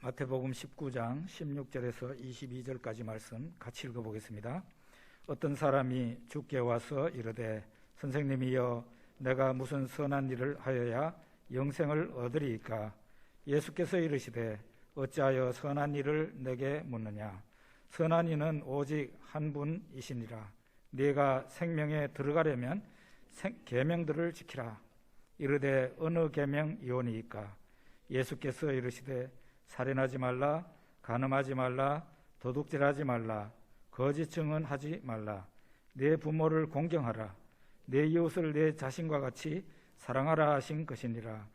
마태복음 19장 16절에서 22절까지 말씀 같이 읽어보겠습니다. 어떤 사람이 주께 와서 이르되 선생님이여 내가 무슨 선한 일을 하여야 영생을 얻으리이까? 예수께서 이르시되 어찌하여 선한 일을 내게 묻느냐? 선한 이는 오직 한 분이시니라. 네가 생명에 들어가려면 계명들을 지키라. 이르되 어느 계명이오니이까? 예수께서 이르시되 살인하지 말라, 간음하지 말라, 도둑질하지 말라, 거짓 증언하지 말라, 내 부모를 공경하라, 내 이웃을 내 자신과 같이 사랑하라 하신 것이니라.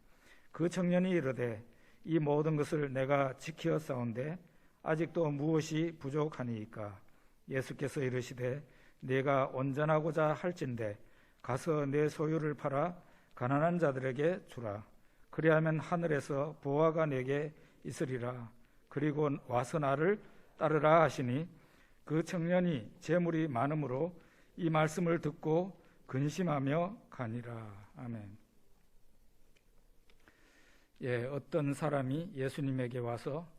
그 청년이 이르되 이 모든 것을 내가 지켜 싸운데 아직도 무엇이 부족하니이까? 예수께서 이르시되 내가 온전하고자 할진대 가서 내 소유를 팔아 가난한 자들에게 주라. 그리하면 하늘에서 보화가 내게 있으리라. 그리고 와서 나를 따르라 하시니 그 청년이 재물이 많음으로 이 말씀을 듣고 근심하며 가니라. 아멘. 어떤 사람이 예수님에게 와서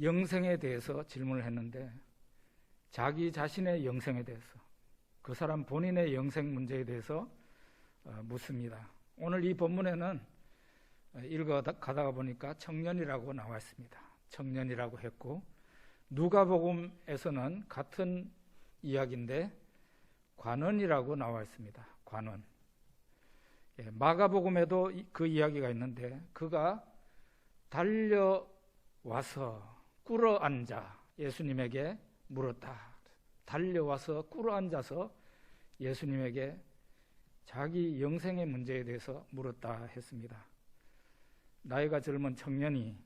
영생에 대해서 질문을 했는데 자기 자신의 영생에 대해서, 그 사람 본인의 영생 문제에 대해서 묻습니다. 오늘 이 본문에는 읽어가다가 보니까 청년이라고 나와 있습니다. 청년이라고 했고, 누가복음에서는 같은 이야기인데 관원이라고 나와 있습니다. 관원. 마가복음에도 그 이야기가 있는데 그가 달려와서 꿇어앉아 예수님에게 물었다. 달려와서 꿇어앉아서 예수님에게 자기 영생의 문제에 대해서 물었다 했습니다. 나이가 젊은 청년이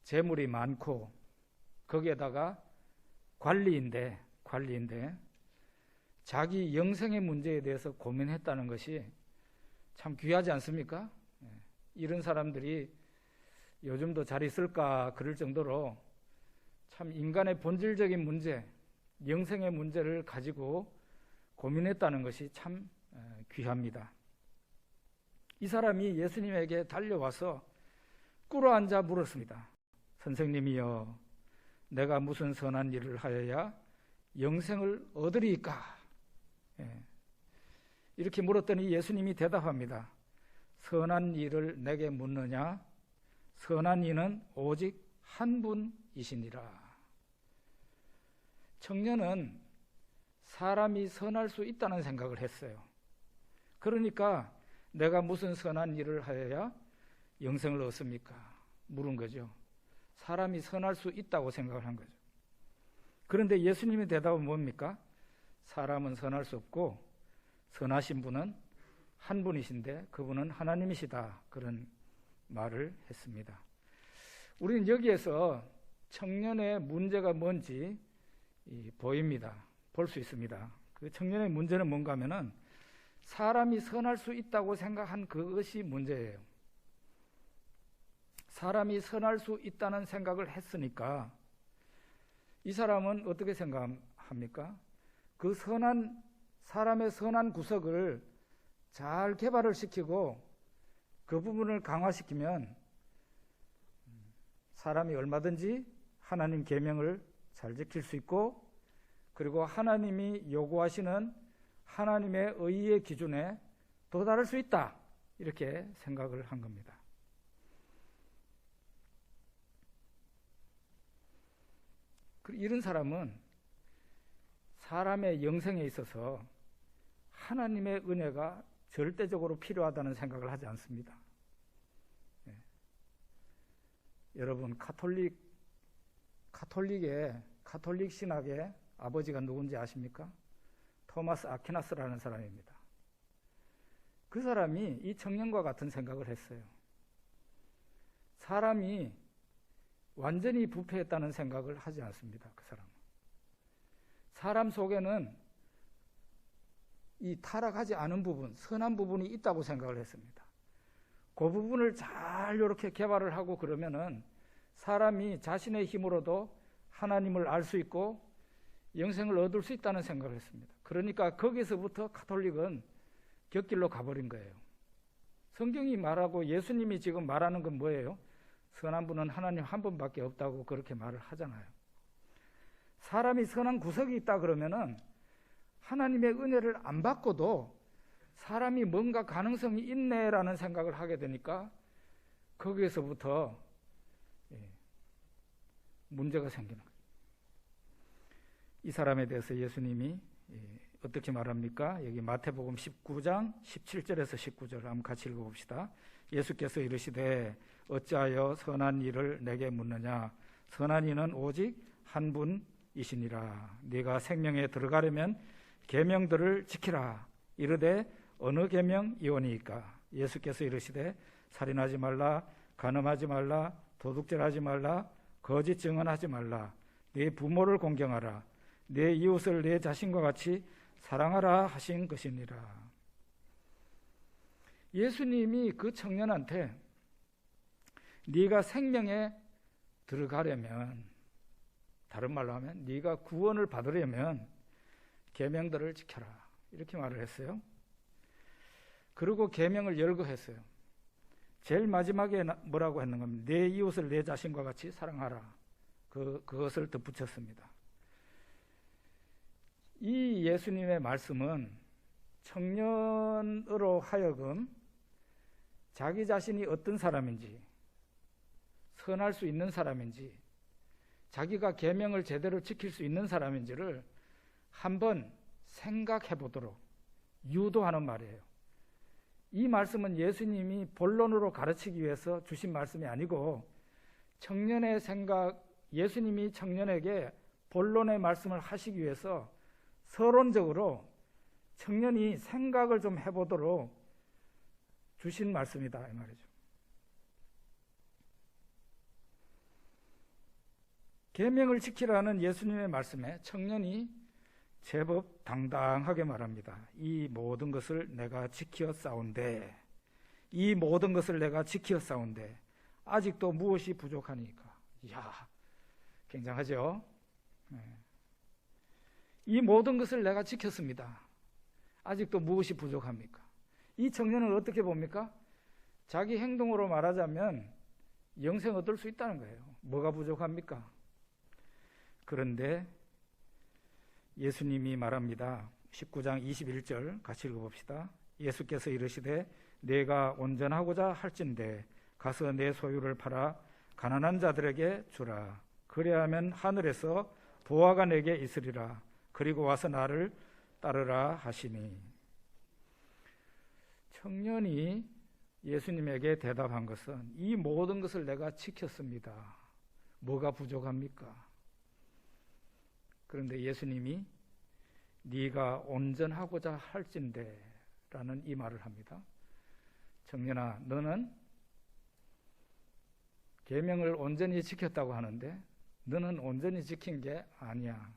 재물이 많고 거기에다가 관리인데 자기 영생의 문제에 대해서 고민했다는 것이 참 귀하지 않습니까? 이런 사람들이 요즘도 잘 있을까 그럴 정도로 참 인간의 본질적인 문제, 영생의 문제를 가지고 고민했다는 것이 참 귀합니다. 이 사람이 예수님에게 달려와서 꿇어앉아 물었습니다. 선생님이여 내가 무슨 선한 일을 하여야 영생을 얻으리이까? 이렇게 물었더니 예수님이 대답합니다. 선한 일을 내게 묻느냐? 선한 이는 오직 한 분이시니라. 청년은 사람이 선할 수 있다는 생각을 했어요. 그러니까 내가 무슨 선한 일을 하여야 영생을 얻습니까? 물은 거죠. 사람이 선할 수 있다고 생각을 한 거죠. 그런데 예수님의 대답은 뭡니까? 사람은 선할 수 없고 선하신 분은 한 분이신데 그분은 하나님이시다. 그런 말을 했습니다. 우리는 여기에서 청년의 문제가 뭔지 보입니다. 볼 수 있습니다. 그 청년의 문제는 뭔가 하면은 사람이 선할 수 있다고 생각한 그것이 문제예요. 사람이 선할 수 있다는 생각을 했으니까 이 사람은 어떻게 생각합니까? 그 사람의 선한 구석을 잘 개발을 시키고 그 부분을 강화시키면 사람이 얼마든지 하나님 계명을 잘 지킬 수 있고, 그리고 하나님이 요구하시는 하나님의 의의 기준에 도달할 수 있다. 이렇게 생각을 한 겁니다. 이런 사람은 사람의 영생에 있어서 하나님의 은혜가 절대적으로 필요하다는 생각을 하지 않습니다. 여러분, 가톨릭 신학의 아버지가 누군지 아십니까? 토마스 아퀴나스라는 사람입니다. 그 사람이 이 청년과 같은 생각을 했어요. 사람이 완전히 부패했다는 생각을 하지 않습니다. 그 사람은. 사람 속에는 이 타락하지 않은 부분, 선한 부분이 있다고 생각을 했습니다. 그 부분을 잘 이렇게 개발을 하고 그러면은 사람이 자신의 힘으로도 하나님을 알 수 있고 영생을 얻을 수 있다는 생각을 했습니다. 그러니까 거기서부터 가톨릭은 곁길로 가버린 거예요. 성경이 말하고 예수님이 지금 말하는 건 뭐예요? 선한 분은 하나님 한 분밖에 없다고 그렇게 말을 하잖아요. 사람이 선한 구석이 있다 그러면은 하나님의 은혜를 안 받고도 사람이 뭔가 가능성이 있네라는 생각을 하게 되니까 거기에서부터 문제가 생기는 거예요. 이 사람에 대해서 예수님이 어떻게 말합니까? 여기 마태복음 19장 17절에서 19절 한번 같이 읽어봅시다. 예수께서 이르시되 어찌하여 선한 일을 내게 묻느냐? 선한 이는 오직 한 분이시니라. 네가 생명에 들어가려면 계명들을 지키라. 이르되 어느 계명이오니이까? 예수께서 이르시되 살인하지 말라, 간음하지 말라, 도둑질하지 말라, 거짓 증언하지 말라, 네 부모를 공경하라, 내 이웃을 내 자신과 같이 사랑하라 하신 것이니라. 예수님이 그 청년한테 네가 생명에 들어가려면, 다른 말로 하면 네가 구원을 받으려면 계명들을 지켜라, 이렇게 말을 했어요. 그리고 계명을 열거했어요. 제일 마지막에 뭐라고 했는가 하면 내 이웃을 내 자신과 같이 사랑하라, 그것을 덧붙였습니다. 이 예수님의 말씀은 청년으로 하여금 자기 자신이 어떤 사람인지, 선할 수 있는 사람인지, 자기가 계명을 제대로 지킬 수 있는 사람인지를 한번 생각해 보도록 유도하는 말이에요. 이 말씀은 예수님이 본론으로 가르치기 위해서 주신 말씀이 아니고 청년의 생각, 예수님이 청년에게 본론의 말씀을 하시기 위해서 서론적으로 청년이 생각을 좀 해보도록 주신 말씀이다, 이 말이죠. 계명을 지키라는 예수님의 말씀에 청년이 제법 당당하게 말합니다. 이 모든 것을 내가 지켰사온데, 이 모든 것을 내가 지켰사온데 아직도 무엇이 부족하니까. 이야, 굉장하죠? 이 모든 것을 내가 지켰습니다. 아직도 무엇이 부족합니까? 이 청년은 어떻게 봅니까? 자기 행동으로 말하자면 영생 얻을 수 있다는 거예요. 뭐가 부족합니까? 그런데 예수님이 말합니다. 19장 21절 같이 읽어봅시다. 예수께서 이르시되 내가 온전하고자 할진대 가서 내 소유를 팔아 가난한 자들에게 주라. 그래야면 하늘에서 보화가 내게 있으리라. 그리고 와서 나를 따르라 하시니. 청년이 예수님에게 대답한 것은 이 모든 것을 내가 지켰습니다. 뭐가 부족합니까? 그런데 예수님이 네가 온전하고자 할진대 라는 이 말을 합니다. 청년아, 너는 계명을 온전히 지켰다고 하는데 너는 온전히 지킨 게 아니야.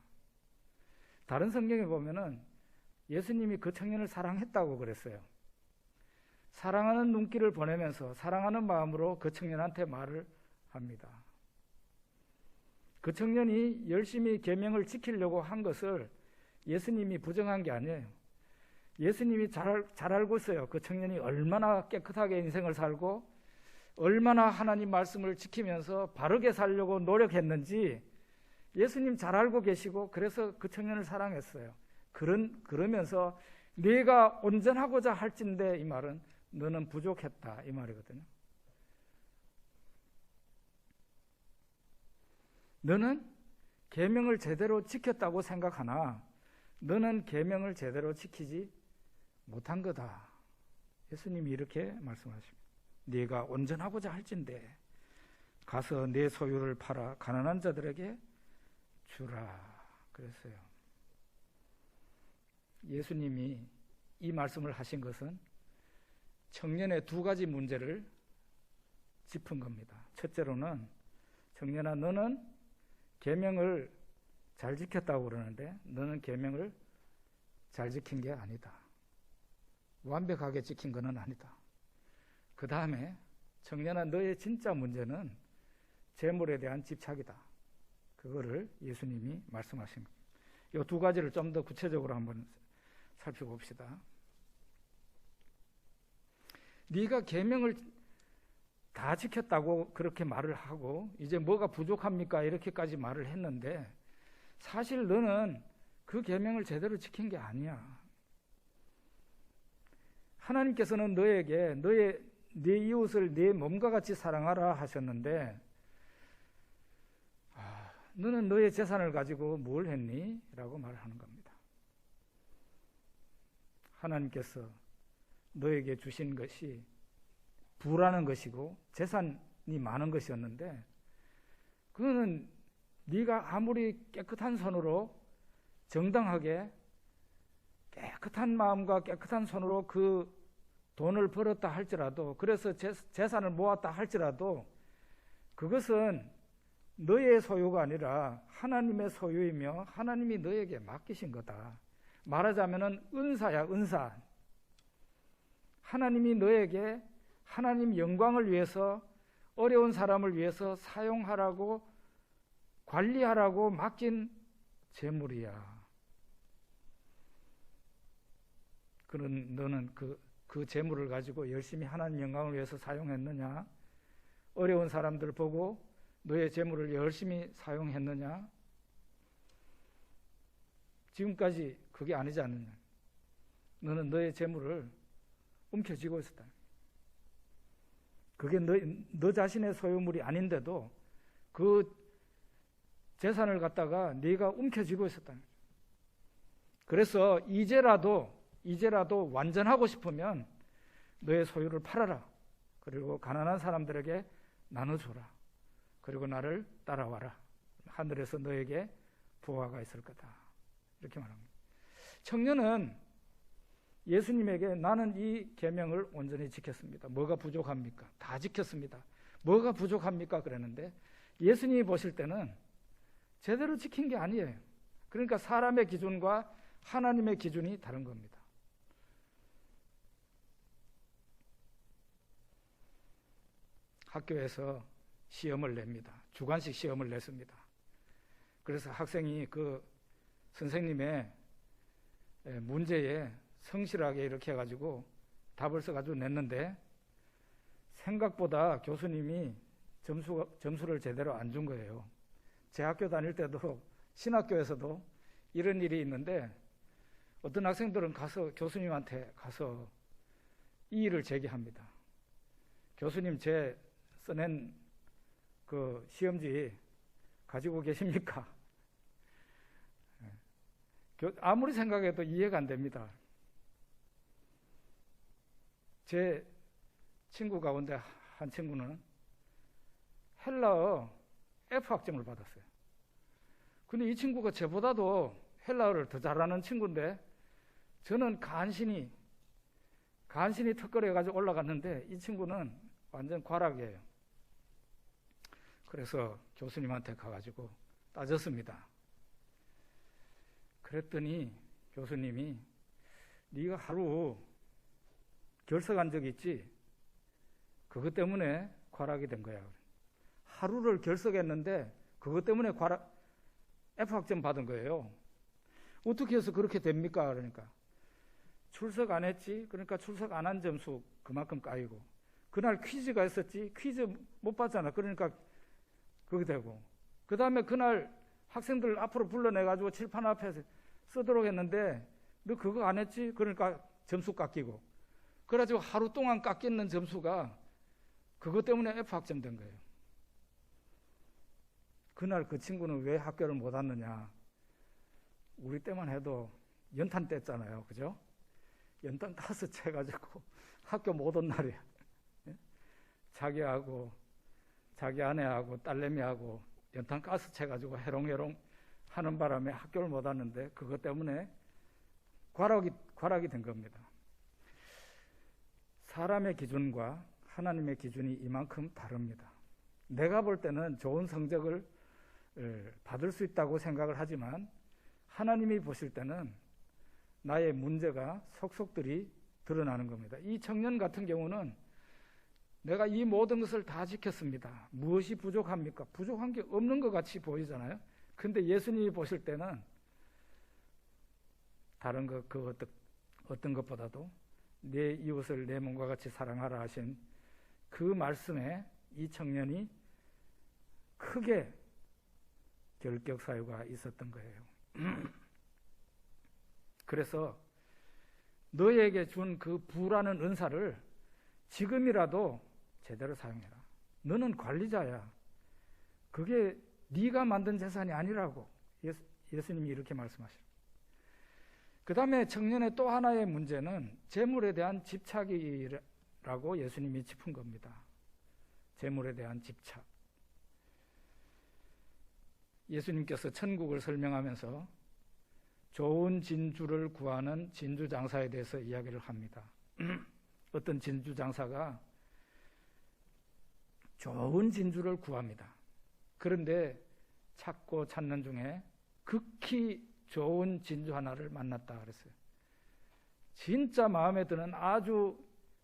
다른 성경에 보면은 예수님이 그 청년을 사랑했다고 그랬어요. 사랑하는 눈길을 보내면서 사랑하는 마음으로 그 청년한테 말을 합니다. 그 청년이 열심히 계명을 지키려고 한 것을 예수님이 부정한 게 아니에요. 예수님이 잘 알고 있어요. 그 청년이 얼마나 깨끗하게 인생을 살고 얼마나 하나님 말씀을 지키면서 바르게 살려고 노력했는지 예수님 잘 알고 계시고, 그래서 그 청년을 사랑했어요. 그러면서 네가 온전하고자 할진대, 이 말은 너는 부족했다, 이 말이거든요. 너는 계명을 제대로 지켰다고 생각하나 너는 계명을 제대로 지키지 못한 거다. 예수님이 이렇게 말씀하십니다. 네가 온전하고자 할진대 가서 내 소유를 팔아 가난한 자들에게 주라 그랬어요. 예수님이 이 말씀을 하신 것은 청년의 두 가지 문제를 짚은 겁니다. 첫째로는 청년아, 너는 계명을 잘 지켰다고 그러는데 너는 계명을 잘 지킨 게 아니다. 완벽하게 지킨 것은 아니다. 그 다음에 청년아, 너의 진짜 문제는 재물에 대한 집착이다. 그거를 예수님이 말씀하신 겁니다. 이 두 가지를 좀 더 구체적으로 한번 살펴봅시다. 네가 계명을 다 지켰다고 그렇게 말을 하고 이제 뭐가 부족합니까? 이렇게까지 말을 했는데 사실 너는 그 계명을 제대로 지킨 게 아니야. 하나님께서는 너에게 네 이웃을 네 몸과 같이 사랑하라 하셨는데 너는 너의 재산을 가지고 뭘 했니? 라고 말하는 겁니다. 하나님께서 너에게 주신 것이 부라는 것이고 재산이 많은 것이었는데 그거는 네가 아무리 깨끗한 손으로 정당하게 깨끗한 마음과 깨끗한 손으로 그 돈을 벌었다 할지라도 그래서 재산을 모았다 할지라도 그것은 너의 소유가 아니라 하나님의 소유이며 하나님이 너에게 맡기신 거다. 말하자면 은사야, 은사. 하나님이 너에게 하나님 영광을 위해서 어려운 사람을 위해서 사용하라고 관리하라고 맡긴 재물이야. 그런 너는 그 재물을 가지고 열심히 하나님 영광을 위해서 사용했느냐? 어려운 사람들 보고 너의 재물을 열심히 사용했느냐? 지금까지 그게 아니지 않느냐? 너는 너의 재물을 움켜쥐고 있었다. 그게 너 자신의 소유물이 아닌데도 그 재산을 갖다가 네가 움켜쥐고 있었다. 그래서 이제라도 완전하고 싶으면 너의 소유를 팔아라. 그리고 가난한 사람들에게 나눠줘라. 그리고 나를 따라와라. 하늘에서 너에게 부하가 있을 거다. 이렇게 말합니다. 청년은 예수님에게 나는 이 계명을 온전히 지켰습니다. 뭐가 부족합니까? 다 지켰습니다. 뭐가 부족합니까? 그랬는데 예수님이 보실 때는 제대로 지킨 게 아니에요. 그러니까 사람의 기준과 하나님의 기준이 다른 겁니다. 학교에서 시험을 냅니다. 주관식 시험을 냈습니다. 그래서 학생이 그 선생님의 문제에 성실하게 이렇게 해가지고 답을 써가지고 냈는데 생각보다 교수님이 점수를 제대로 안 준 거예요. 제 학교 다닐 때도 신학교에서도 이런 일이 있는데 어떤 학생들은 가서 교수님한테 가서 이의를 제기합니다. 교수님 제 써낸 그 시험지 가지고 계십니까? 아무리 생각해도 이해가 안 됩니다. 제 친구 가운데 한 친구는 헬라어 F 학점을 받았어요. 근데 이 친구가 저보다도 헬라어를 더 잘하는 친구인데 저는 간신히 턱걸이해가지고 올라갔는데 이 친구는 완전 과락이에요. 그래서 교수님한테 가가지고 따졌습니다. 그랬더니 교수님이 네가 하루 결석한 적 있지? 그것 때문에 과락이 된 거야. 하루를 결석했는데 그것 때문에 F학점 받은 거예요. 어떻게 해서 그렇게 됩니까? 그러니까 출석 안 했지? 그러니까 출석 안 한 점수 그만큼 까이고 그날 퀴즈가 있었지? 퀴즈 못 봤잖아. 그러니까 그게 되고 그 다음에 그날 학생들 앞으로 불러내가지고 칠판 앞에 쓰도록 했는데 너 그거 안 했지? 그러니까 점수 깎이고 그래가지고 하루 동안 깎이는 점수가 그것 때문에 F학점 된 거예요. 그날 그 친구는 왜 학교를 못 왔느냐? 우리 때만 해도 연탄 뗐잖아요. 그죠? 연탄 가스 채가지고 학교 못 온 날이야. 자기하고 자기 아내하고 딸내미하고 연탄 가스 채가지고 해롱해롱 하는 바람에 학교를 못 왔는데 그것 때문에 과락이 된 겁니다. 사람의 기준과 하나님의 기준이 이만큼 다릅니다. 내가 볼 때는 좋은 성적을 받을 수 있다고 생각을 하지만 하나님이 보실 때는 나의 문제가 속속들이 드러나는 겁니다. 이 청년 같은 경우는 내가 이 모든 것을 다 지켰습니다. 무엇이 부족합니까? 부족한 게 없는 것 같이 보이잖아요. 근데 예수님이 보실 때는 다른 어떤 것보다도 내 이웃을 내 몸과 같이 사랑하라 하신 그 말씀에 이 청년이 크게 결격 사유가 있었던 거예요. 그래서 너에게 준 그 부라는 은사를 지금이라도 제대로 사용해라. 너는 관리자야. 그게 네가 만든 재산이 아니라고 예수님이 이렇게 말씀하시죠. 그 다음에 청년의 또 하나의 문제는 재물에 대한 집착이라고 예수님이 짚은 겁니다. 재물에 대한 집착. 예수님께서 천국을 설명하면서 좋은 진주를 구하는 진주 장사에 대해서 이야기를 합니다. 어떤 진주 장사가 좋은 진주를 구합니다. 그런데 찾고 찾는 중에 극히 좋은 진주 하나를 만났다 그랬어요. 진짜 마음에 드는 아주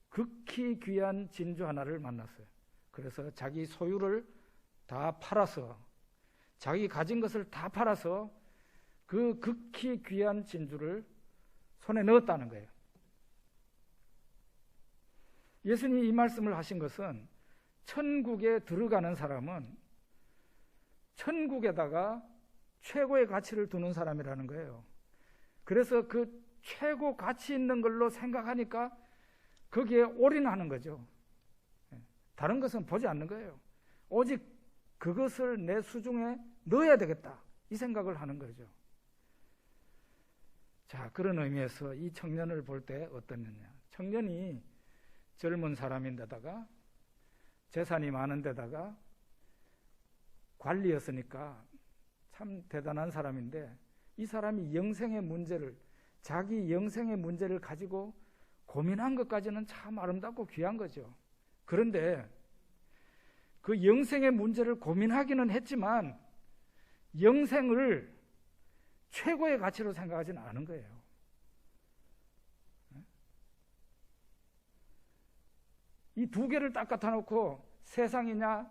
극히 귀한 진주 하나를 만났어요. 그래서 자기 소유를 다 팔아서, 자기 가진 것을 다 팔아서 그 극히 귀한 진주를 손에 넣었다는 거예요. 예수님이 이 말씀을 하신 것은 천국에 들어가는 사람은 천국에다가 최고의 가치를 두는 사람이라는 거예요. 그래서 그 최고 가치 있는 걸로 생각하니까 거기에 올인하는 거죠. 다른 것은 보지 않는 거예요. 오직 그것을 내 수중에 넣어야 되겠다, 이 생각을 하는 거죠. 자, 그런 의미에서 이 청년을 볼 때 어떻느냐. 청년이 젊은 사람인데다가 재산이 많은데다가 관리였으니까 참 대단한 사람인데, 이 사람이 영생의 문제를, 자기 영생의 문제를 가지고 고민한 것까지는 참 아름답고 귀한 거죠. 그런데 그 영생의 문제를 고민하기는 했지만 영생을 최고의 가치로 생각하지는 않은 거예요. 이 두 개를 딱 갖다 놓고 세상이냐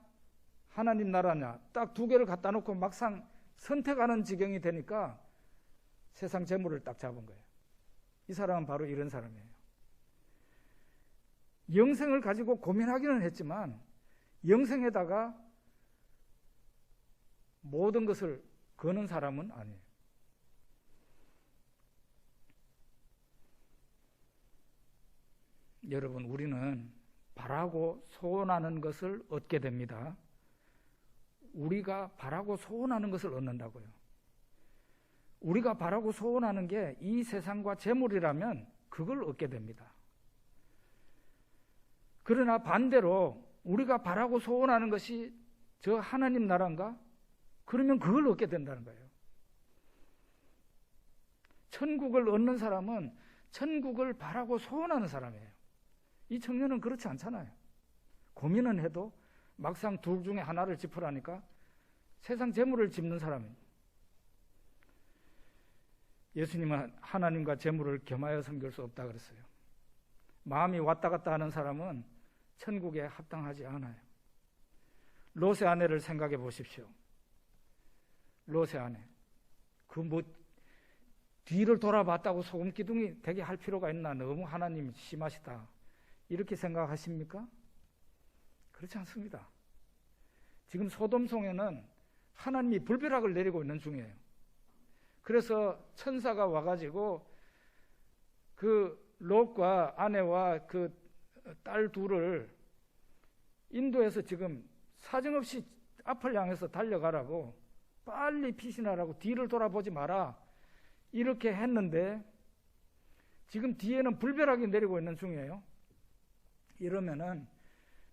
하나님 나라냐 딱 두 개를 갖다 놓고 막상 선택하는 지경이 되니까 세상 재물을 딱 잡은 거예요. 이 사람은 바로 이런 사람이에요. 영생을 가지고 고민하기는 했지만 영생에다가 모든 것을 거는 사람은 아니에요. 여러분, 우리는 바라고 소원하는 것을 얻게 됩니다. 우리가 바라고 소원하는 것을 얻는다고요. 우리가 바라고 소원하는 게 이 세상과 재물이라면 그걸 얻게 됩니다. 그러나 반대로 우리가 바라고 소원하는 것이 저 하나님 나라인가? 그러면 그걸 얻게 된다는 거예요. 천국을 얻는 사람은 천국을 바라고 소원하는 사람이에요. 이 청년은 그렇지 않잖아요. 고민은 해도 막상 둘 중에 하나를 짚으라니까 세상 재물을 짚는 사람입니다. 예수님은 하나님과 재물을 겸하여 섬길 수 없다 그랬어요. 마음이 왔다 갔다 하는 사람은 천국에 합당하지 않아요. 롯의 아내를 생각해 보십시오. 롯의 아내, 뒤를 돌아봤다고 소금 기둥이 되게 할 필요가 있나? 너무 하나님 심하시다, 이렇게 생각하십니까? 그렇지 않습니다. 지금 소돔성에는 하나님이 불벼락을 내리고 있는 중이에요. 그래서 천사가 와가지고 그 롯과 아내와 그 딸 둘을 인도해서 지금 사정없이 앞을 향해서 달려가라고, 빨리 피신하라고, 뒤를 돌아보지 마라, 이렇게 했는데 지금 뒤에는 불벼락이 내리고 있는 중이에요. 이러면은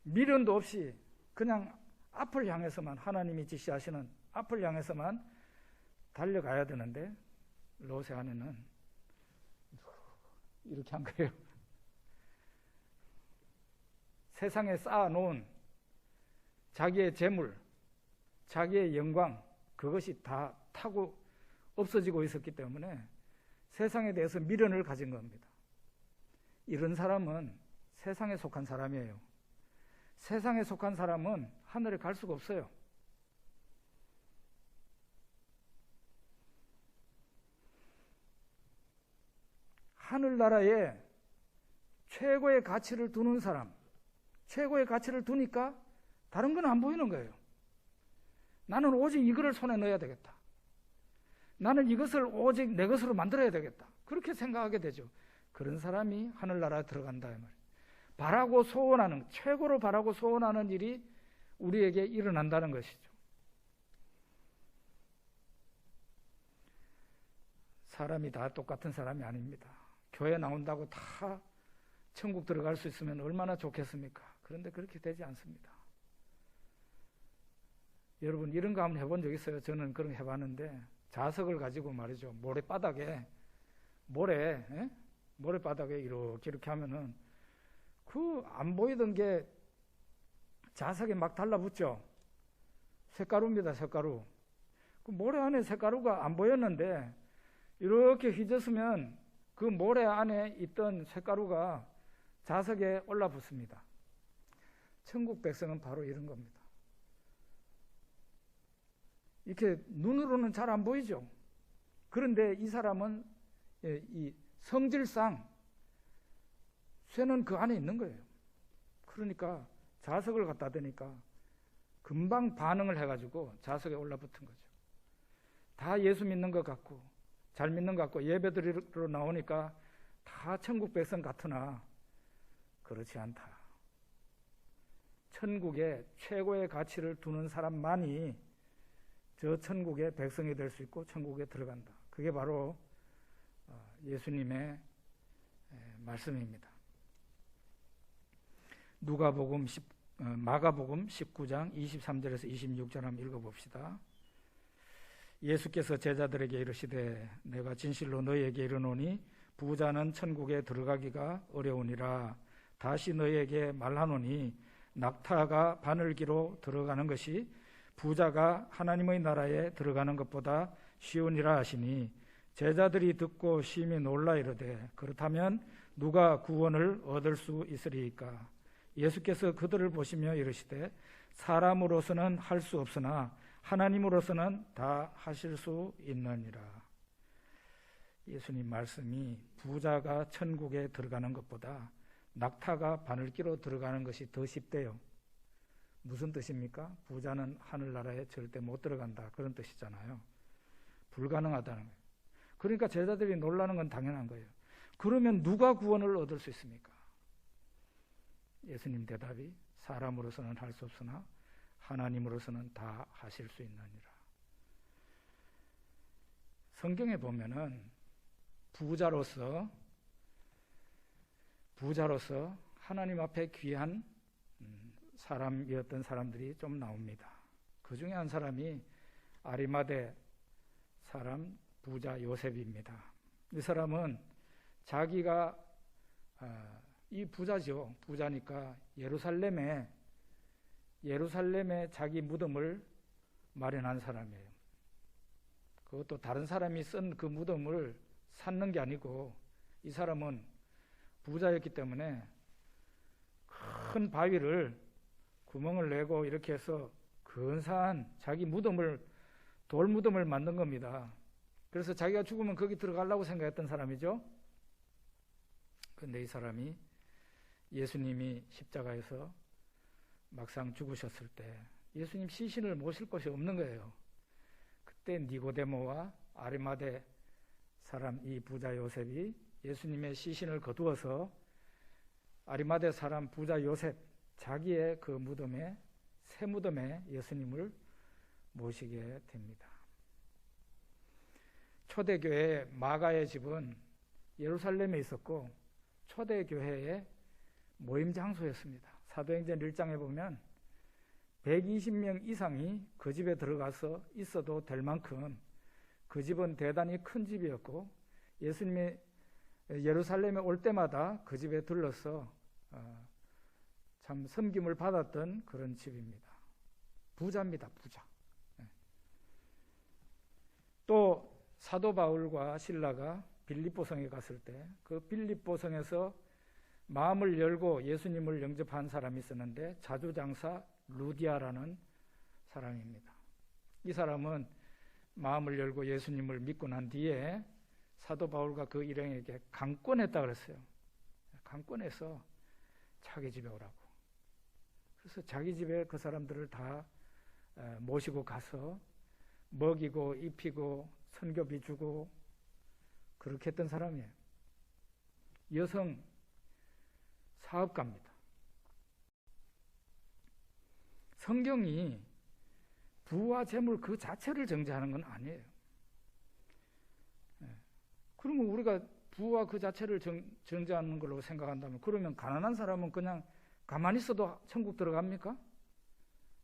미련도 없이 그냥 앞을 향해서만, 하나님이 지시하시는 앞을 향해서만 달려가야 되는데 롯의 아내는 이렇게 한 거예요. 세상에 쌓아놓은 자기의 재물, 자기의 영광, 그것이 다 타고 없어지고 있었기 때문에 세상에 대해서 미련을 가진 겁니다. 이런 사람은 세상에 속한 사람이에요. 세상에 속한 사람은 하늘에 갈 수가 없어요. 하늘나라에 최고의 가치를 두는 사람, 최고의 가치를 두니까 다른 건 안 보이는 거예요. 나는 오직 이거를 손에 넣어야 되겠다. 나는 이것을 오직 내 것으로 만들어야 되겠다. 그렇게 생각하게 되죠. 그런 사람이 하늘나라에 들어간다 이 말이에요. 바라고 소원하는, 최고로 바라고 소원하는 일이 우리에게 일어난다는 것이죠. 사람이 다 똑같은 사람이 아닙니다. 교회 나온다고 다 천국 들어갈 수 있으면 얼마나 좋겠습니까? 그런데 그렇게 되지 않습니다. 여러분 이런 거 한번 해본 적 있어요? 저는 그런 거 해봤는데, 자석을 가지고 말이죠, 모래바닥에 이렇게 하면은 그 안 보이던 게 자석에 막 달라붙죠. 쇳가루입니다. 쇳가루. 그 모래 안에 쇳가루가 안 보였는데 이렇게 휘젓으면 그 모래 안에 있던 쇳가루가 자석에 올라붙습니다. 천국 백성은 바로 이런 겁니다. 이렇게 눈으로는 잘 안 보이죠. 그런데 이 사람은 이 성질상 쇠는 그 안에 있는 거예요. 그러니까 자석을 갖다 대니까 금방 반응을 해가지고 자석에 올라붙은 거죠. 다 예수 믿는 것 같고 잘 믿는 것 같고 예배드리러 나오니까 다 천국 백성 같으나 그렇지 않다. 천국에 최고의 가치를 두는 사람만이 저 천국의 백성이 될 수 있고 천국에 들어간다. 그게 바로 예수님의 말씀입니다. 마가복음 19장 23절에서 26절 한번 읽어봅시다. 예수께서 제자들에게 이르시되 내가 진실로 너희에게 이르노니 부자는 천국에 들어가기가 어려우니라. 다시 너희에게 말하노니 낙타가 바늘기로 들어가는 것이 부자가 하나님의 나라에 들어가는 것보다 쉬우니라 하시니, 제자들이 듣고 심히 놀라 이르되 그렇다면 누가 구원을 얻을 수 있으리이까? 예수께서 그들을 보시며 이르시되 사람으로서는 할 수 없으나 하나님으로서는 다 하실 수 있느니라. 예수님 말씀이 부자가 천국에 들어가는 것보다 낙타가 바늘기로 들어가는 것이 더 쉽대요. 무슨 뜻입니까? 부자는 하늘나라에 절대 못 들어간다, 그런 뜻이잖아요. 불가능하다는 거예요. 그러니까 제자들이 놀라는 건 당연한 거예요. 그러면 누가 구원을 얻을 수 있습니까? 예수님 대답이 사람으로서는 할 수 없으나 하나님으로서는 다 하실 수 있느니라. 성경에 보면은 부자로서 하나님 앞에 귀한 사람이었던 사람들이 좀 나옵니다. 그 중에 한 사람이 아리마대 사람 부자 요셉입니다. 이 사람은 자기가 이 부자죠. 부자니까 예루살렘에 자기 무덤을 마련한 사람이에요. 그것도 다른 사람이 쓴 그 무덤을 샀는 게 아니고, 이 사람은 부자였기 때문에 큰 바위를 구멍을 내고 이렇게 해서 근사한 자기 돌 무덤을 만든 겁니다. 그래서 자기가 죽으면 거기 들어가려고 생각했던 사람이죠. 그런데 이 사람이 예수님이 십자가에서 막상 죽으셨을 때 예수님 시신을 모실 곳이 없는 거예요. 그때 니고데모와 아리마대 사람 이 부자 요셉이 예수님의 시신을 거두어서 아리마대 사람 부자 요셉 자기의 그 무덤에, 새 무덤에 예수님을 모시게 됩니다. 초대교회 마가의 집은 예루살렘에 있었고 초대교회의 모임 장소였습니다. 사도행전 1장에 보면 120명 이상이 그 집에 들어가서 있어도 될 만큼 그 집은 대단히 큰 집이었고, 예수님이 예루살렘에 올 때마다 그 집에 들러서 참 섬김을 받았던 그런 집입니다. 부자입니다. 부자. 또 사도 바울과 실라가 빌립보성에 갔을 때 그 빌립보성에서 마음을 열고 예수님을 영접한 사람이 있었는데 자주장사 루디아라는 사람입니다. 이 사람은 마음을 열고 예수님을 믿고 난 뒤에 사도 바울과 그 일행에게 강권했다 그랬어요. 강권해서 자기 집에 오라고. 그래서 자기 집에 그 사람들을 다 모시고 가서 먹이고 입히고 선교비 주고 그렇게 했던 사람이에요. 여성 사업가입니다. 성경이 부와 재물 그 자체를 정죄하는 건 아니에요. 그러면 우리가 부와 그 자체를 정죄하는 걸로 생각한다면, 그러면 가난한 사람은 그냥 가만히 있어도 천국 들어갑니까?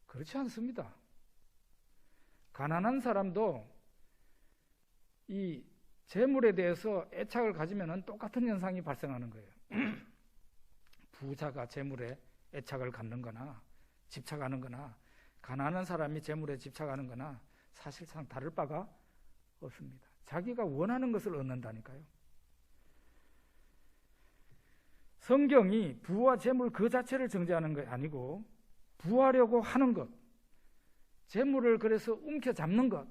그렇지 않습니다. 가난한 사람도 이 재물에 대해서 애착을 가지면 똑같은 현상이 발생하는 거예요. 부자가 재물에 애착을 갖는 거나 집착하는 거나 가난한 사람이 재물에 집착하는 거나 사실상 다를 바가 없습니다. 자기가 원하는 것을 얻는다니까요. 성경이 부와 재물 그 자체를 정죄하는 게 아니고, 부하려고 하는 것, 재물을 그래서 움켜잡는 것,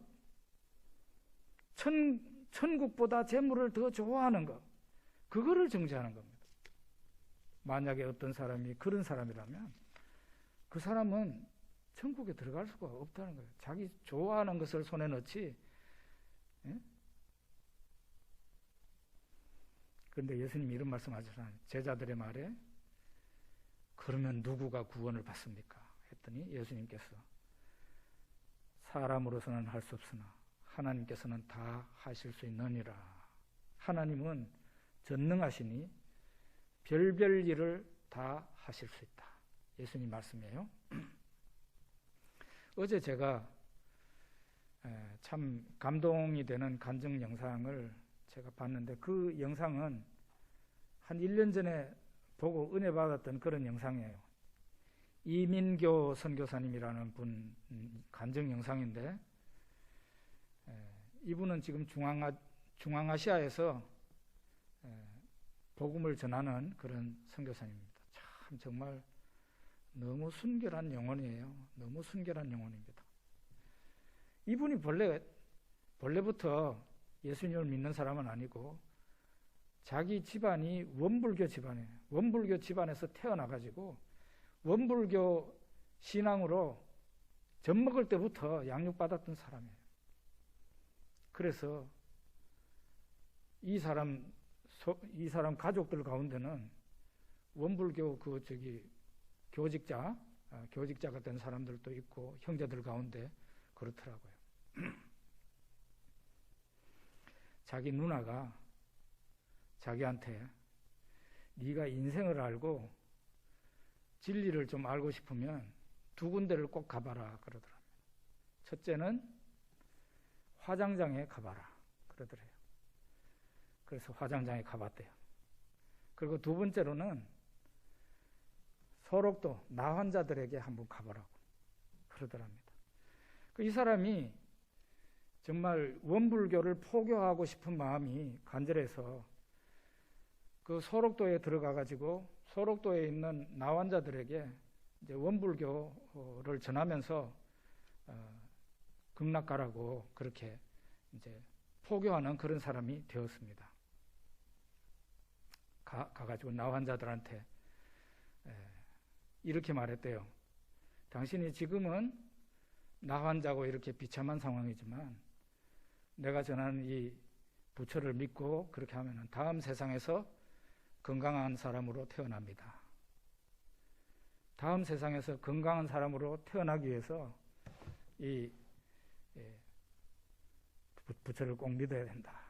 천국보다 재물을 더 좋아하는 것, 그거를 정죄하는 겁니다. 만약에 어떤 사람이 그런 사람이라면 그 사람은 천국에 들어갈 수가 없다는 거예요. 자기 좋아하는 것을 손에 넣지. 예? 그런데 예수님이 이런 말씀하셨잖아요. 제자들의 말에 그러면 누구가 구원을 받습니까? 했더니 예수님께서 사람으로서는 할 수 없으나 하나님께서는 다 하실 수 있느니라. 하나님은 전능하시니 별별 일을 다 하실 수 있다. 예수님 말씀이에요. 어제 제가 참 감동이 되는 간증 영상을 제가 봤는데, 그 영상은 한 1년 전에 보고 은혜 받았던 그런 영상이에요. 이민교 선교사님이라는 분 간증 영상인데, 이분은 지금 중앙아시아에서 복음을 전하는 그런 선교사님입니다. 참 정말 너무 순결한 영혼이에요. 너무 순결한 영혼입니다. 이분이 본래부터 예수님을 믿는 사람은 아니고 자기 집안이 원불교 집안이에요. 원불교 집안에서 태어나가지고 원불교 신앙으로 젖먹을 때부터 양육받았던 사람이에요. 그래서 이 사람 가족들 가운데는 원불교 교직자가 된 사람들도 있고 형제들 가운데 그렇더라고요. 자기 누나가 자기한테 네가 인생을 알고 진리를 좀 알고 싶으면 두 군데를 꼭 가봐라 그러더랍니다. 첫째는 화장장에 가봐라 그러더래요. 그래서 화장장에 가봤대요. 그리고 두 번째로는 소록도 나환자들에게 한번 가보라고 그러더랍니다. 이 사람이 정말 원불교를 포교하고 싶은 마음이 간절해서 그 소록도에 들어가가지고 소록도에 있는 나환자들에게 이제 원불교를 전하면서 극락가라고 그렇게 이제 포교하는 그런 사람이 되었습니다. 가가지고 나환자들한테 이렇게 말했대요. 당신이 지금은 나환자고 이렇게 비참한 상황이지만 내가 전하는 이 부처를 믿고 그렇게 하면 다음 세상에서 건강한 사람으로 태어납니다. 다음 세상에서 건강한 사람으로 태어나기 위해서 이 부처를 꼭 믿어야 된다.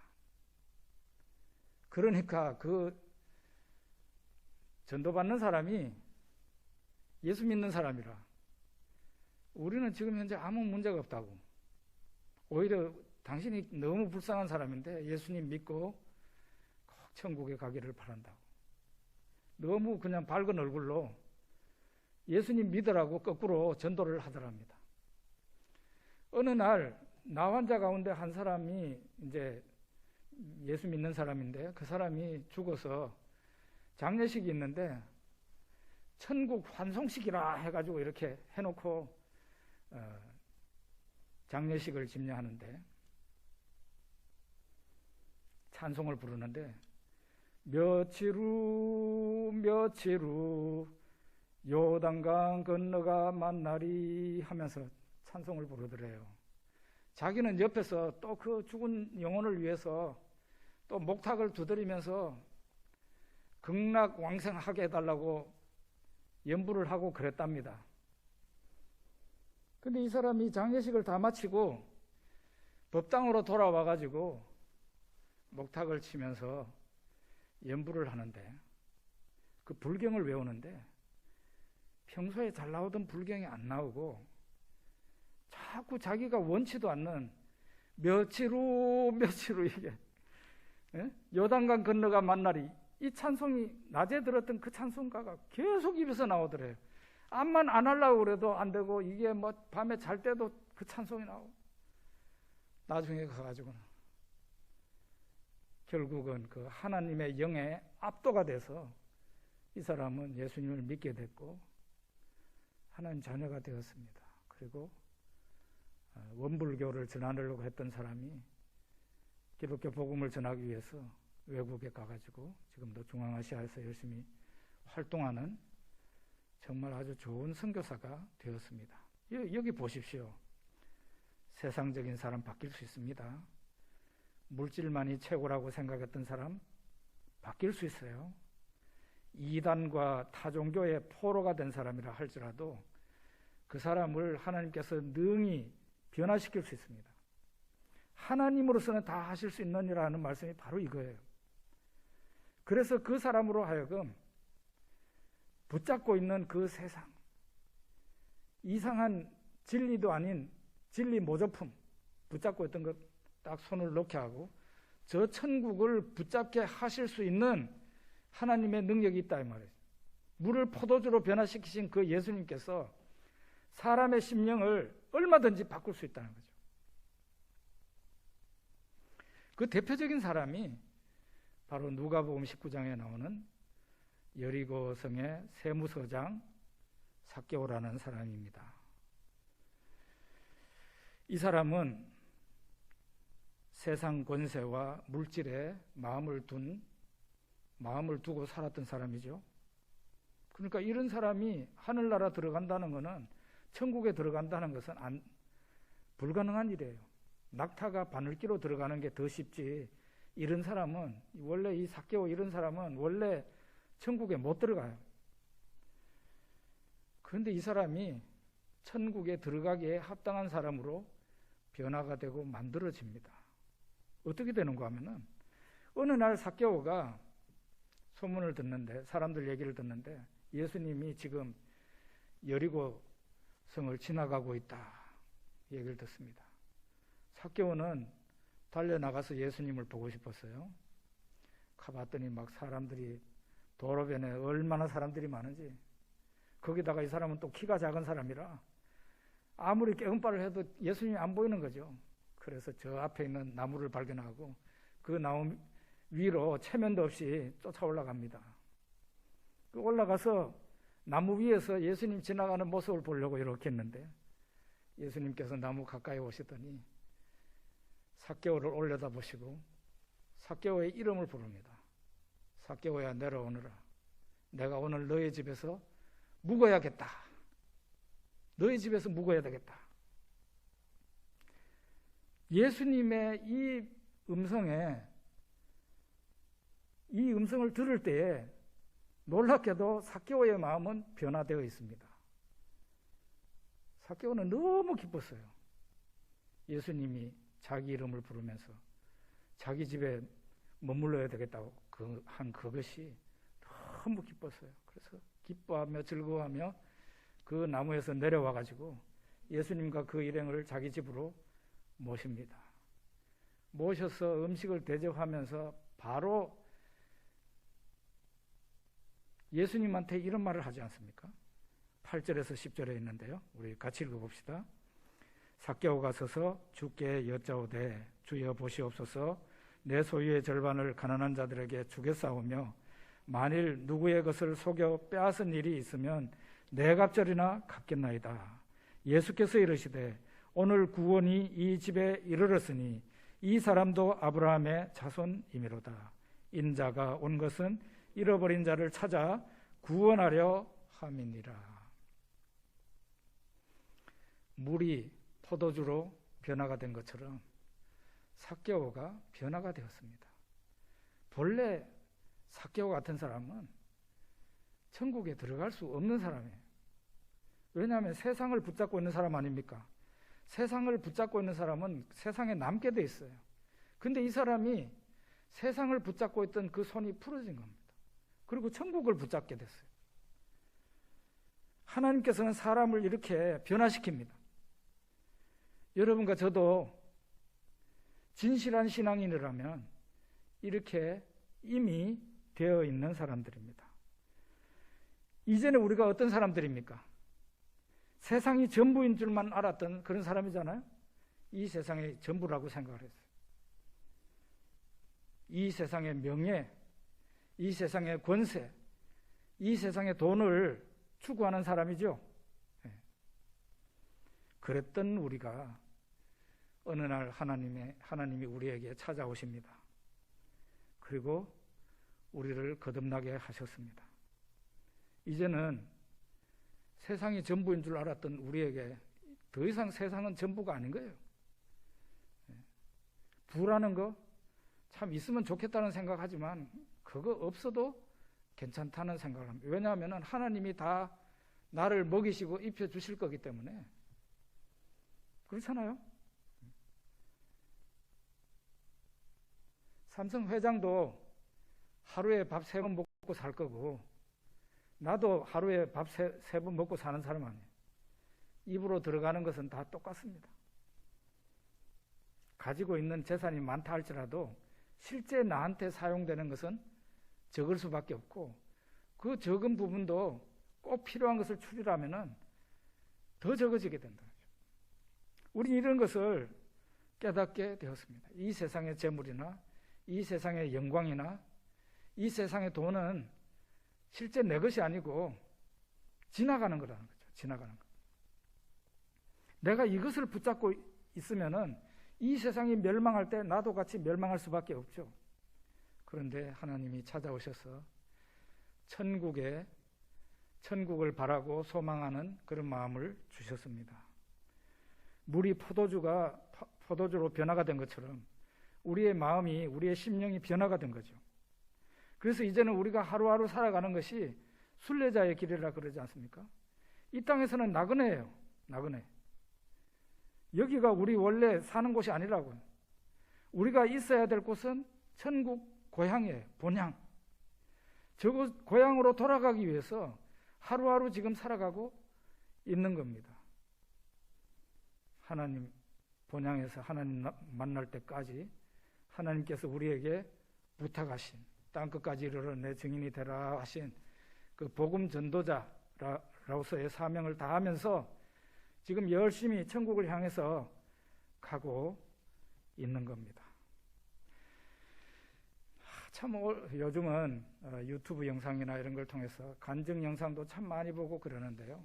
그러니까 그 전도받는 사람이 예수 믿는 사람이라 우리는 지금 현재 아무 문제가 없다고, 오히려 당신이 너무 불쌍한 사람인데 예수님 믿고 꼭 천국에 가기를 바란다고, 너무 그냥 밝은 얼굴로 예수님 믿으라고 거꾸로 전도를 하더랍니다. 어느 날 나환자 가운데 한 사람이 이제 예수 믿는 사람인데 그 사람이 죽어서 장례식이 있는데 천국 환송식이라 해가지고 이렇게 해놓고 장례식을 집례하는데 찬송을 부르는데 며칠 후 요단강 건너가 만나리 하면서 찬송을 부르더래요. 자기는 옆에서 또 그 죽은 영혼을 위해서 또 목탁을 두드리면서 극락왕생하게 해달라고 연부를 하고 그랬답니다. 근데 이 사람이 장례식을 다 마치고 법당으로 돌아와 가지고 목탁을 치면서 연부를 하는데, 그 불경을 외우는데 평소에 잘 나오던 불경이 안 나오고 자꾸 자기가 원치도 않는 며칠 후 이게 요단강 건너가 만나리, 이 찬송이 낮에 들었던 그 찬송가가 계속 입에서 나오더래요. 암만 안 하려고 그래도 안 되고, 이게 뭐 밤에 잘 때도 그 찬송이 나오고, 나중에 가가지고는 결국은 그 하나님의 영에 압도가 돼서 이 사람은 예수님을 믿게 됐고 하나님 자녀가 되었습니다. 그리고 원불교를 전하려고 했던 사람이 기독교 복음을 전하기 위해서 외국에 가가지고 지금도 중앙아시아에서 열심히 활동하는 정말 아주 좋은 선교사가 되었습니다. 여기 보십시오. 세상적인 사람 바뀔 수 있습니다. 물질만이 최고라고 생각했던 사람 바뀔 수 있어요. 이단과 타종교의 포로가 된 사람이라 할지라도 그 사람을 하나님께서 능히 변화시킬 수 있습니다. 하나님으로서는 다 하실 수 있는 이라는 말씀이 바로 이거예요. 그래서 그 사람으로 하여금 붙잡고 있는 그 세상, 이상한 진리도 아닌 진리 모조품 붙잡고 있던 것 딱 손을 놓게 하고 저 천국을 붙잡게 하실 수 있는 하나님의 능력이 있다 이 말이에요. 물을 포도주로 변화시키신 그 예수님께서 사람의 심령을 얼마든지 바꿀 수 있다는 거죠. 그 대표적인 사람이 바로 누가복음 19장에 나오는 여리고성의 세무서장 삭개오라는 사람입니다. 이 사람은 세상 권세와 물질에 마음을 두고 살았던 사람이죠. 그러니까 이런 사람이 하늘나라 들어간다는 것은, 천국에 들어간다는 것은 불가능한 일이에요. 낙타가 바늘기로 들어가는 게 더 쉽지, 이런 사람은 원래, 이 삭개오 이런 사람은 원래 천국에 못 들어가요. 그런데 이 사람이 천국에 들어가기에 합당한 사람으로 변화가 되고 만들어집니다. 어떻게 되는가 하면은, 어느 날 삭개오가 소문을 듣는데, 사람들 얘기를 듣는데 예수님이 지금 여리고 성을 지나가고 있다 얘기를 듣습니다. 삭개오는 달려나가서 예수님을 보고 싶었어요. 가봤더니 막 사람들이, 도로변에 얼마나 사람들이 많은지, 거기다가 이 사람은 또 키가 작은 사람이라 아무리 깨운발을 해도 예수님이 안 보이는 거죠. 그래서 저 앞에 있는 나무를 발견하고 그 나무 위로 체면도 없이 쫓아 올라갑니다. 올라가서 나무 위에서 예수님 지나가는 모습을 보려고 이렇게 했는데, 예수님께서 나무 가까이 오시더니 삭개오를 올려다보시고 삭개오의 이름을 부릅니다. 삭개오야, 내려오너라. 내가 오늘 너의 집에서 묵어야겠다. 너희 집에서 묵어야 되겠다. 예수님의 이 음성을 들을 때에 놀랍게도 삭개오의 마음은 변화되어 있습니다. 삭개오는 너무 기뻤어요. 예수님이 자기 이름을 부르면서 자기 집에 머물러야 되겠다고 한 그것이 너무 기뻤어요. 그래서 기뻐하며 즐거워하며 그 나무에서 내려와 가지고 예수님과 그 일행을 자기 집으로 모십니다. 모셔서 음식을 대접하면서 바로 예수님한테 이런 말을 하지 않습니까? 8절에서 10절에 있는데요. 우리 같이 읽어봅시다. 삭개오가 서서 주께 여짜오되, 주여 보시옵소서, 내 소유의 절반을 가난한 자들에게 주겠사오며 만일 누구의 것을 속여 빼앗은 일이 있으면 네 갑절이나 갚겠나이다. 예수께서 이르시되, 오늘 구원이 이 집에 이르렀으니 이 사람도 아브라함의 자손이미로다. 인자가 온 것은 잃어버린 자를 찾아 구원하려 함이니라. 물이 포도주로 변화가 된 것처럼 삭개오가 변화가 되었습니다. 본래 삭개오 같은 사람은 천국에 들어갈 수 없는 사람이에요. 왜냐하면 세상을 붙잡고 있는 사람 아닙니까? 세상을 붙잡고 있는 사람은 세상에 남게 돼 있어요. 근데 이 사람이 세상을 붙잡고 있던 그 손이 풀어진 겁니다. 그리고 천국을 붙잡게 됐어요. 하나님께서는 사람을 이렇게 변화시킵니다. 여러분과 저도 진실한 신앙인이라면 이렇게 이미 되어 있는 사람들입니다. 이제는 우리가 어떤 사람들입니까? 세상이 전부인 줄만 알았던 그런 사람이잖아요. 이 세상의 전부라고 생각을 했어요. 이 세상의 명예, 이 세상의 권세, 이 세상의 돈을 추구하는 사람이죠. 그랬던 우리가 어느 날 하나님이 우리에게 찾아오십니다. 그리고 우리를 거듭나게 하셨습니다. 이제는 세상이 전부인 줄 알았던 우리에게 더 이상 세상은 전부가 아닌 거예요. 부라는 거 참 있으면 좋겠다는 생각하지만 그거 없어도 괜찮다는 생각을 합니다. 왜냐하면 하나님이 다 나를 먹이시고 입혀주실 거기 때문에. 그렇잖아요. 삼성 회장도 하루에 밥 3번 먹고 살 거고 나도 하루에 밥 3번 먹고 사는 사람 아니에요. 입으로 들어가는 것은 다 똑같습니다. 가지고 있는 재산이 많다 할지라도 실제 나한테 사용되는 것은 적을 수밖에 없고 그 적은 부분도 꼭 필요한 것을 추리라면 더 적어지게 된다. 우리는 이런 것을 깨닫게 되었습니다. 이 세상의 재물이나 이 세상의 영광이나 이 세상의 돈은 실제 내 것이 아니고 지나가는 거라는 거죠. 지나가는 거. 내가 이것을 붙잡고 있으면은 이 세상이 멸망할 때 나도 같이 멸망할 수밖에 없죠. 그런데 하나님이 찾아오셔서 천국을 바라고 소망하는 그런 마음을 주셨습니다. 물이 포도주로 변화가 된 것처럼 우리의 마음이, 우리의 심령이 변화가 된 거죠. 그래서 이제는 우리가 하루하루 살아가는 것이 순례자의 길이라 그러지 않습니까? 이 땅에서는 나그네예요. 나그네. 여기가 우리 원래 사는 곳이 아니라고요. 우리가 있어야 될 곳은 천국 고향이에요. 본향. 저 고향으로 돌아가기 위해서 하루하루 지금 살아가고 있는 겁니다. 하나님 본향에서 하나님 만날 때까지 하나님께서 우리에게 부탁하신 땅끝까지 이르러 내 증인이 되라 하신 그 복음 전도자로서의 사명을 다하면서 지금 열심히 천국을 향해서 가고 있는 겁니다. 참 요즘은 유튜브 영상이나 이런 걸 통해서 간증 영상도 참 많이 보고 그러는데요.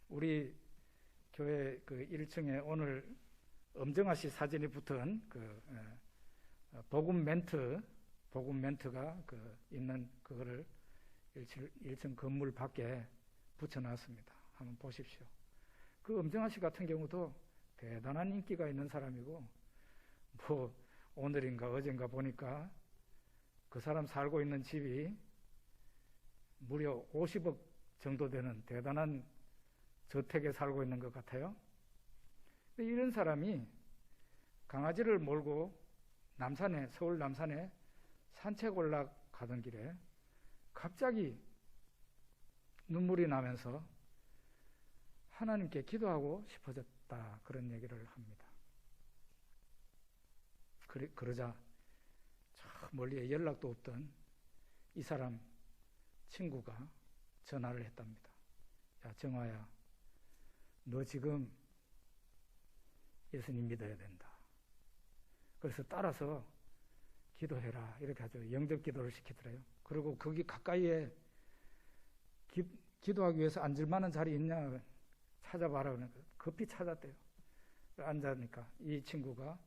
우리 교회 그 1층에 오늘 엄정아 씨 사진이 붙은 그 복음 멘트가 있는 그거를 1층 건물 밖에 붙여놨습니다. 한번 보십시오. 그 엄정아 씨 같은 경우도 대단한 인기가 있는 사람이고, 뭐 오늘인가 어젠가 보니까 그 사람 살고 있는 집이 무려 50억 정도 되는 대단한 저택에 살고 있는 것 같아요. 이런 사람이 강아지를 몰고 서울 남산에 산책 올라가던 길에 갑자기 눈물이 나면서 하나님께 기도하고 싶어졌다, 그런 얘기를 합니다. 그러자 저 멀리에 연락도 없던 이 사람 친구가 전화를 했답니다. 야, 정화야, 너 지금 예수님 믿어야 된다. 그래서 따라서 기도해라, 이렇게 하죠. 영접 기도를 시키더래요. 그리고 거기 가까이에 기도하기 위해서 앉을 만한 자리 있냐 찾아봐라 그러니까 급히 찾았대요. 앉으니까 이 친구가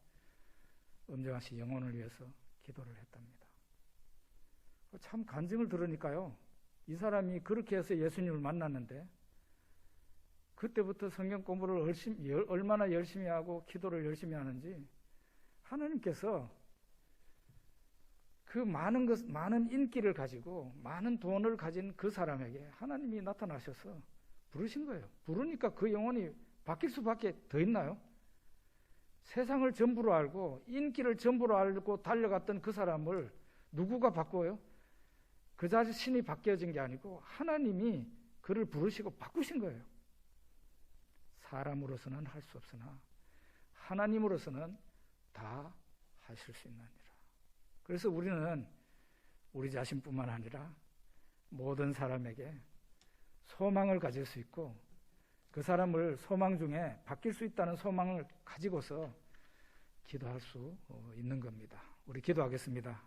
엄정아 씨 영혼을 위해서 기도를 했답니다. 참 간증을 들으니까요, 이 사람이 그렇게 해서 예수님을 만났는데 그때부터 성경 공부를 얼마나 열심히 하고 기도를 열심히 하는지 하나님께서 그 많은 인기를 가지고 많은 돈을 가진 그 사람에게 하나님이 나타나셔서 부르신 거예요. 부르니까 그 영혼이 바뀔 수밖에 더 있나요? 세상을 전부로 알고 인기를 전부로 알고 달려갔던 그 사람을 누구가 바꿔요? 그 자신이 바뀌어진 게 아니고 하나님이 그를 부르시고 바꾸신 거예요. 사람으로서는 할 수 없으나 하나님으로서는 다 하실 수 있느니라. 그래서 우리는 우리 자신뿐만 아니라 모든 사람에게 소망을 가질 수 있고 그 사람을 소망 중에 바뀔 수 있다는 소망을 가지고서 기도할 수 있는 겁니다. 우리 기도하겠습니다.